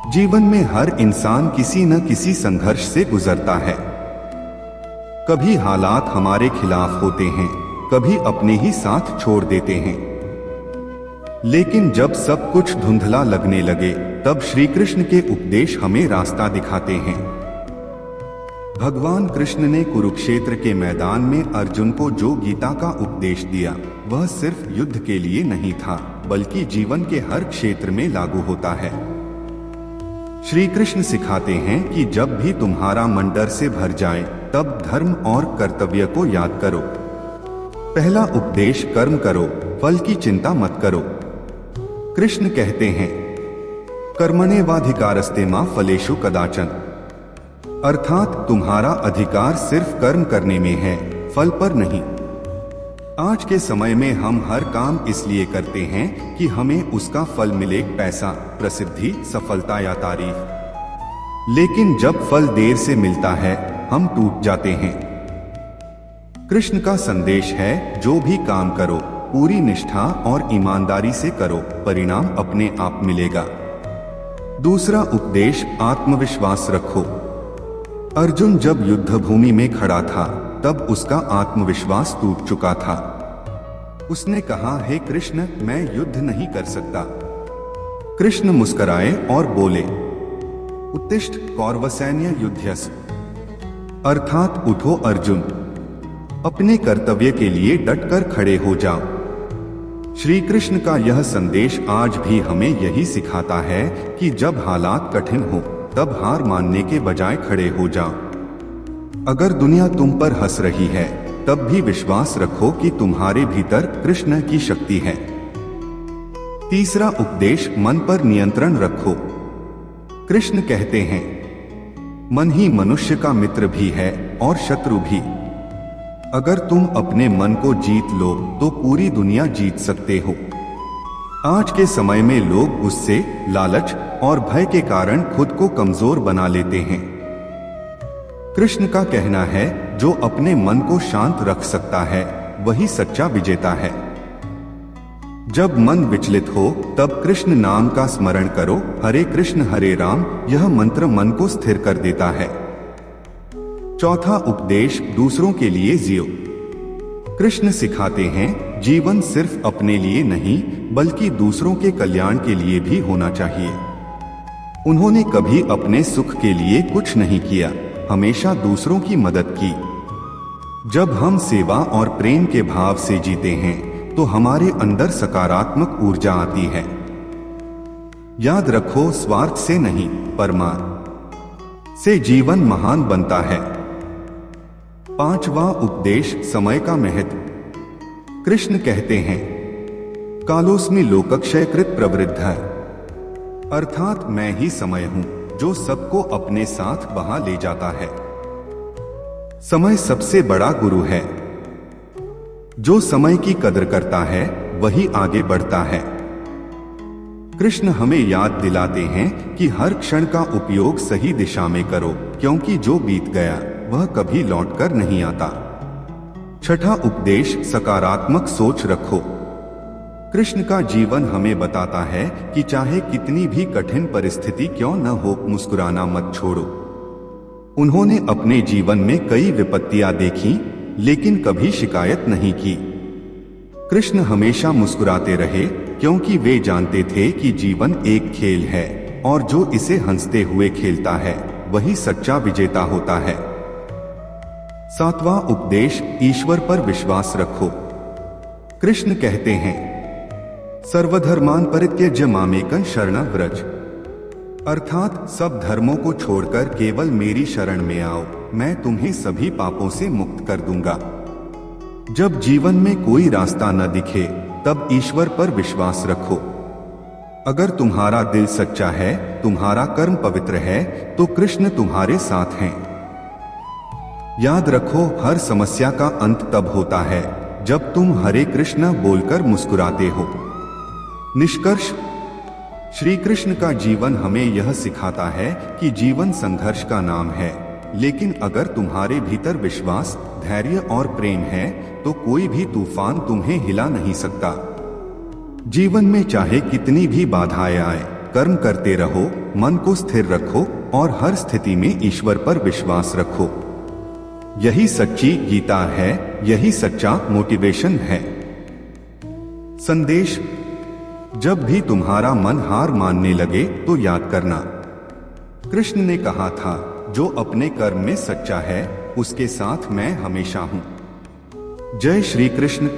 जीवन में हर इंसान किसी न किसी संघर्ष से गुजरता है। कभी हालात हमारे खिलाफ होते हैं, कभी अपने ही साथ छोड़ देते हैं। लेकिन जब सब कुछ धुंधला लगने लगे, तब श्री कृष्ण के उपदेश हमें रास्ता दिखाते हैं। भगवान कृष्ण ने कुरुक्षेत्र के मैदान में अर्जुन को जो गीता का उपदेश दिया, वह सिर्फ युद्ध के लिए नहीं था, बल्कि जीवन के हर क्षेत्र में लागू होता है। श्री कृष्ण सिखाते हैं कि जब भी तुम्हारा मन डर से भर जाए, तब धर्म और कर्तव्य को याद करो। पहला उपदेश, कर्म करो, फल की चिंता मत करो। कृष्ण कहते हैं, कर्मण्येवाधिकारस्ते मा फलेषु कदाचन, अर्थात तुम्हारा अधिकार सिर्फ कर्म करने में है, फल पर नहीं। आज के समय में हम हर काम इसलिए करते हैं कि हमें उसका फल मिले, पैसा, प्रसिद्धि, सफलता या तारीफ। लेकिन जब फल देर से मिलता है, हम टूट जाते हैं। कृष्ण का संदेश है, जो भी काम करो, पूरी निष्ठा और ईमानदारी से करो, परिणाम अपने आप मिलेगा। दूसरा उपदेश, आत्मविश्वास रखो। अर्जुन जब युद्ध भूमि में खड़ा था, तब उसका आत्मविश्वास टूट चुका था। उसने कहा, हे कृष्ण, मैं युद्ध नहीं कर सकता। कृष्ण मुस्कुराए और बोले, उत्तिष्ठ कौरवसैन्य युध्यस्व, अर्थात उठो अर्जुन, अपने कर्तव्य के लिए डटकर खड़े हो जाओ। श्री कृष्ण का यह संदेश आज भी हमें यही सिखाता है कि जब हालात कठिन हो, तब हार मानने के बजाय खड़े हो जाओ। अगर दुनिया तुम पर हंस रही है, तब भी विश्वास रखो कि तुम्हारे भीतर कृष्ण की शक्ति है। तीसरा उपदेश, मन पर नियंत्रण रखो। कृष्ण कहते हैं, मन ही मनुष्य का मित्र भी है और शत्रु भी। अगर तुम अपने मन को जीत लो, तो पूरी दुनिया जीत सकते हो। आज के समय में लोग गुस्से, लालच और भय के कारण खुद को कमजोर बना लेते हैं। कृष्ण का कहना है, जो अपने मन को शांत रख सकता है, वही सच्चा विजेता है। जब मन विचलित हो, तब कृष्ण नाम का स्मरण करो, हरे कृष्ण हरे राम, यह मंत्र मन को स्थिर कर देता है। चौथा उपदेश, दूसरों के लिए जियो। कृष्ण सिखाते हैं, जीवन सिर्फ अपने लिए नहीं, बल्कि दूसरों के कल्याण के लिए भी होना चाहिए। उन्होंने कभी अपने सुख के लिए कुछ नहीं किया, हमेशा दूसरों की मदद की। जब हम सेवा और प्रेम के भाव से जीते हैं, तो हमारे अंदर सकारात्मक ऊर्जा आती है। याद रखो, स्वार्थ से नहीं, परमार्थ से जीवन महान बनता है। पांचवा उपदेश, समय का महत्व। कृष्ण कहते हैं, कालोस्मि लोकक्षयकृत प्रवृद्धः, अर्थात मैं ही समय हूं, जो सबको अपने साथ बहा ले जाता है। समय सबसे बड़ा गुरु है। जो समय की कदर करता है, वही आगे बढ़ता है। कृष्ण हमें याद दिलाते हैं कि हर क्षण का उपयोग सही दिशा में करो, क्योंकि जो बीत गया वह कभी लौटकर नहीं आता। छठा उपदेश, सकारात्मक सोच रखो। कृष्ण का जीवन हमें बताता है कि चाहे कितनी भी कठिन परिस्थिति क्यों न हो, मुस्कुराना मत छोड़ो। उन्होंने अपने जीवन में कई विपत्तियां देखी, लेकिन कभी शिकायत नहीं की। कृष्ण हमेशा मुस्कुराते रहे, क्योंकि वे जानते थे कि जीवन एक खेल है, और जो इसे हंसते हुए खेलता है, वही सच्चा विजेता होता है। सातवां उपदेश, ईश्वर पर विश्वास रखो। कृष्ण कहते हैं, सर्वधर्मान परित्यज्य मामेकं शरणं व्रज, अर्थात सब धर्मों को छोड़कर केवल मेरी शरण में आओ, मैं तुम्हें सभी पापों से मुक्त कर दूंगा। जब जीवन में कोई रास्ता न दिखे, तब ईश्वर पर विश्वास रखो। अगर तुम्हारा दिल सच्चा है, तुम्हारा कर्म पवित्र है, तो कृष्ण तुम्हारे साथ हैं। याद रखो, हर समस्या का अंत तब होता है जब तुम हरे कृष्ण बोलकर मुस्कुराते हो। निष्कर्ष, श्री कृष्ण का जीवन हमें यह सिखाता है कि जीवन संघर्ष का नाम है, लेकिन अगर तुम्हारे भीतर विश्वास, धैर्य और प्रेम है, तो कोई भी तूफान तुम्हें हिला नहीं सकता। जीवन में चाहे कितनी भी बाधाएं आए, कर्म करते रहो, मन को स्थिर रखो और हर स्थिति में ईश्वर पर विश्वास रखो। यही सच्ची गीता है, यही सच्चा मोटिवेशन है। संदेश: जब भी तुम्हारा मन हार मानने लगे तो याद करना, कृष्ण ने कहा था, जो अपने कर्म में सच्चा है उसके साथ मैं हमेशा हूं। जय श्री कृष्ण।